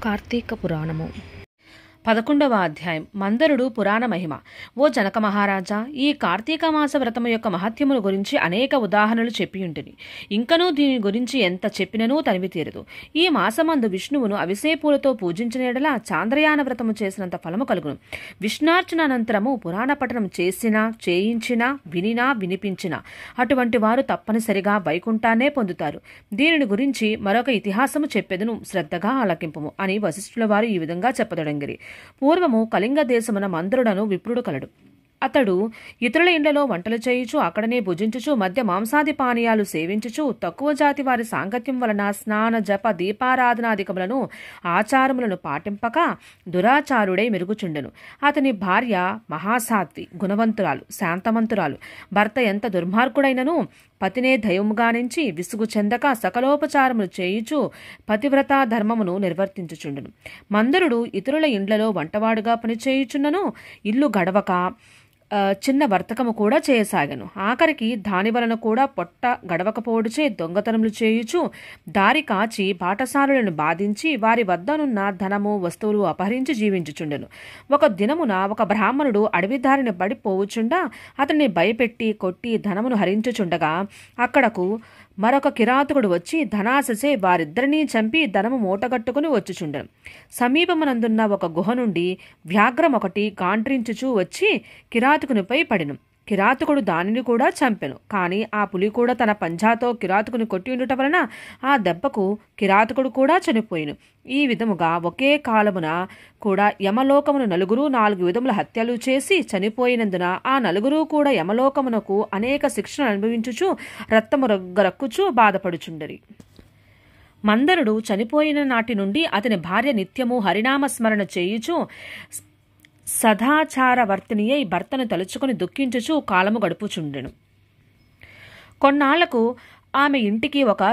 కార్తీక పురాణము 11వ అధ్యాయం. మందరుడు పురాణ మహిమ. ఓ జనక మహారాజా, ఈ కార్తీక మాస వ్రతము యొక్క మహత్యముల గురించి అనేక ఉదాహరణలు చెప్పియుంటిని. ఇంకనూ దీని గురించి ఎంత చెప్పిననూ తనివి తీరదు. ఈ మాసమందు విష్ణువును అవిసే పూలతో పూజించిన ఎడల చాంద్రయాన వ్రతము చేసినంత ఫలము కలుగును. విష్ణార్చన అనంతరము పురాణ పఠనం చేసినా, చేయించినా, వినినా, వినిపించినా అటువంటి వారు తప్పనిసరిగా వైకుంఠాన్నే పొందుతారు. దీనిని గురించి మరొక ఇతిహాసము చెప్పెదను, శ్రద్ధగా ఆలకింపుము అని వశిష్ఠుల వారు ఈ విధంగా చెప్పదొడంగిరి. పూర్వము కళింగ దేశమున మందరుడను విప్రుడు కలడు. అతడు ఇతరుల ఇండ్లలో వంటలు చేయుచు, అక్కడనే భుజించుచు, మధ్య మాంసాది పానీయాలు సేవించుచు, తక్కువ జాతి వారి సాంగత్యం వలన స్నాన జప దీపారాధనాధికములను ఆచారములను పాటింపక దురాచారుడై మెరుగుచుండెను. అతని భార్య మహాసాత్వి, గుణవంతురాలు, శాంతమంతురాలు. భర్త ఎంత దుర్మార్గుడైనను పతినే దయముగానించి విసుగు చెందక సకలోపచారములు చేయుచు పతివ్రతా ధర్మమును నిర్వర్తించుచుండును. మందరుడు ఇతరుల ఇండ్లలో వంటవాడుగా పనిచేయుచున్నను ఇల్లు గడవక చిన్న వర్తకము కూడా చేయసాగను. ఆఖరికి దాని వలన కూడా పొట్ట గడవకపోడుచే దొంగతనములు చేయుచు దారి కాచి బాటసారులను బాధించి వారి వద్దనున్న ధనము వస్తువులు అపహరించి జీవించుచుండెను. ఒక దినమున ఒక బ్రాహ్మణుడు అడవి దారిని పడిపోవుచుండా అతన్ని భయపెట్టి కొట్టి ధనమును హరించుచుండగా అక్కడకు మరొక కిరాతకుడు వచ్చి ధనాశసే వారిద్దరినీ చంపి ధనము మూటగట్టుకుని వచ్చుచుండెను. సమీపమునందున్న ఒక గుహ నుండి వ్యాఘ్రం ఒకటి గాండ్రించుచూ వచ్చి కిరాతకునిపై పడెను. కిరాతకుడు దానిని కూడా చంపెను. కానీ ఆ పులి కూడా తన పంజాతో కిరాతకుని కొట్టి ఉండుట వలన ఆ దెబ్బకు కిరాతకుడు కూడా చనిపోయిను. ఈ విధముగా ఒకే కాలమున కూడా యమలోకమును నలుగురు 4 విధముల హత్యలు చేసి చనిపోయినందున ఆ నలుగురు కూడా యమలోకమునకు అనేక శిక్షను అనుభవించుచు రక్తము రొగ్గరక్కుచూ బాధపడుచుండరి. మందరుడు చనిపోయిన నాటి నుండి అతని భార్య నిత్యము హరినామస్మరణ చేయుచు సదాచారవర్తిని అయి భర్తను తలుచుకుని దుఃఖించుచు కాలము గడుపుచుండెను. కొన్నాళ్లకు ఆమె ఇంటికి ఒక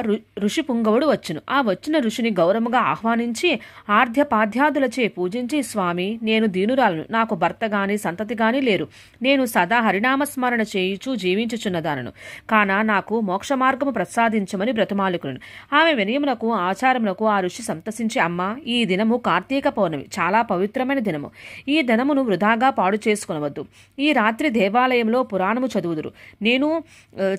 ఋషి పుంగవుడు వచ్చును. ఆ వచ్చిన ఋషిని గౌరవముగా ఆహ్వానించి ఆర్ధ్యపాద్యాదులచే పూజించి, స్వామి, నేను దీనురాలను, నాకు భర్త గాని సంతతి గాని లేరు. నేను సదా హరినామస్మరణ చేయుచు జీవించుచున్నదానను. కాన నాకు మోక్ష మార్గము ప్రసాదించమని బ్రతమాలుకును. ఆమె వినయమునకు ఆచారమునకు ఆ ఋషి సంతసించి, అమ్మ, ఈ దినము కార్తీక పౌర్ణమి, చాలా పవిత్రమైన దినము. ఈ దినమును వృధాగా పాడు చేసుకునవద్దు. ఈ రాత్రి దేవాలయంలో పురాణము చదువుదురు. నేను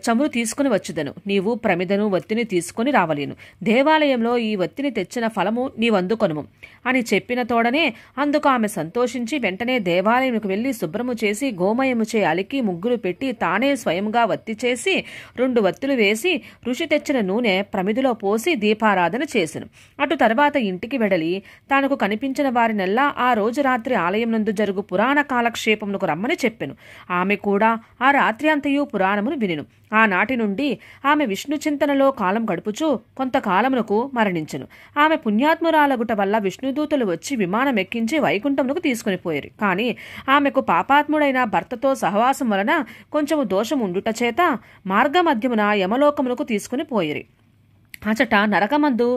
చమురు తీసుకుని వచ్చుదను. నీవు ప్రమిదను వత్తిని తీసుకుని రావలేను. దేవాలయంలో ఈ వత్తిని తెచ్చిన ఫలము నీవందుకొనుము అని చెప్పిన తోడనే అందుకు ఆమె సంతోషించి వెంటనే దేవాలయంకు వెళ్లి శుభ్రము చేసి గోమయముచే అలికి ముగ్గులు పెట్టి తానే స్వయంగా వత్తి చేసి 2 వత్తులు వేసి ఋషి తెచ్చిన నూనె ప్రమిదిలో పోసి దీపారాధన చేసెను. అటు తర్వాత ఇంటికి వెడలి తనకు కనిపించిన వారినెల్లా ఆ రోజు రాత్రి ఆలయం నందు జరుగు పురాణ కాలక్షేపమునకు రమ్మని చెప్పెను. ఆమె కూడా ఆ రాత్రి అంతయు పురాణమును వినెను. ఆనాటి నుండి ఆమె విష్ణు చింతనలో కాలం గడుపుచూ కొంతకాలమునకు మరణించెను. ఆమె పుణ్యాత్మురాలగుట వల్ల విష్ణుదూతలు వచ్చి విమానం ఎక్కించి వైకుంఠమునకు తీసుకుని పోయారు. కానీ ఆమెకు పాపాత్ముడైన భర్తతో సహవాసం వలన కొంచెము దోషం ఉండుట చేత మార్గమధ్యమున యమలోకమునకు తీసుకుని పోయిరి. అచట నరకమందు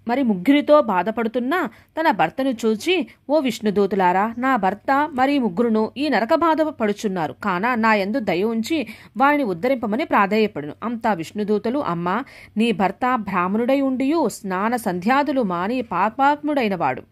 మరి ముగ్గురితో బాధపడుతున్న తన భర్తను చూచి, ఓ విష్ణుదూతులారా, నా భర్త మరి ముగ్గురును ఈ నరక బాధ పడుచున్నారు. కాన నా యందు దయ ఉంచి వారిని ఉద్ధరింపమని ప్రాధేయపడును. అంతా విష్ణుదూతలు, అమ్మ, నీ భర్త బ్రాహ్మణుడై ఉండియు స్నాన సంధ్యాదులు మాని పాపాత్ముడైన వాడు.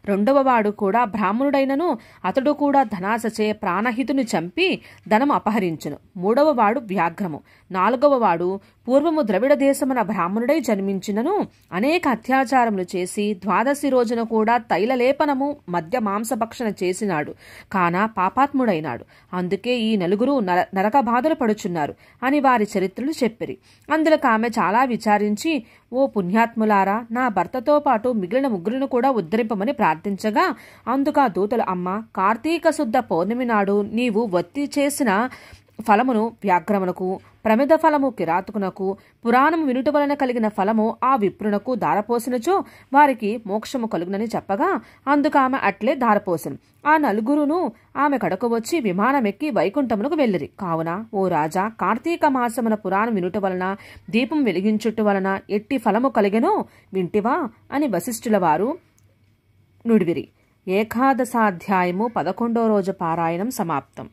2వ వాడు కూడా బ్రాహ్మణుడైనను అతడు కూడా ధనాశచే ప్రాణహితుని చంపి ధనము అపహరించును. 3వ వాడు వ్యాఘ్రము. 4వ వాడు పూర్వము ద్రవిడ దేశమున బ్రాహ్మణుడై జన్మించినను అనేక అత్యాచారములు చేసి 12సి రోజున కూడా తైలలేపనము మధ్య మాంసభక్షణ చేసినాడు. కాన పాపాత్ముడైనాడు. అందుకే ఈ నలుగురు నరక బాధలు పడుచున్నారు అని వారి చరిత్రలు చెప్పిరి. అందులకు ఆమె చాలా విచారించి, ఓ పుణ్యాత్ములారా, నా భర్తతో పాటు మిగిలిన ముగ్గురును కూడా ఉద్ధరింపమని ప్రార్థించగా అందుకు ఆ దూతలు, అమ్మ, కార్తీక శుద్ధ పౌర్ణమి నాడు నీవు వత్తి చేసిన ఫలమును వ్యాఘ్రమునకు, ప్రమిద ఫలము కిరాతకునకు, పురాణము వినుట వలన కలిగిన ఫలము ఆ విప్రునకు దారపోసినచో వారికి మోక్షము కలుగునని చెప్పగా అందుకు ఆమె అట్లే దారపోసెను. ఆ నలుగురును ఆమె కడకు వచ్చి విమానమెక్కి వైకుంఠమునకు వెళ్ళిరి. కావున ఓ రాజా, కార్తీక మాసమున పురాణం వినుట వలన దీపం వెలిగించుట వలన ఎట్టి ఫలము కలిగెనో వింటివా అని వశిష్ఠుల వారు నుడివిరి. ఏకాదశాధ్యాయము 11వ రోజు పారాయణం సమాప్తం.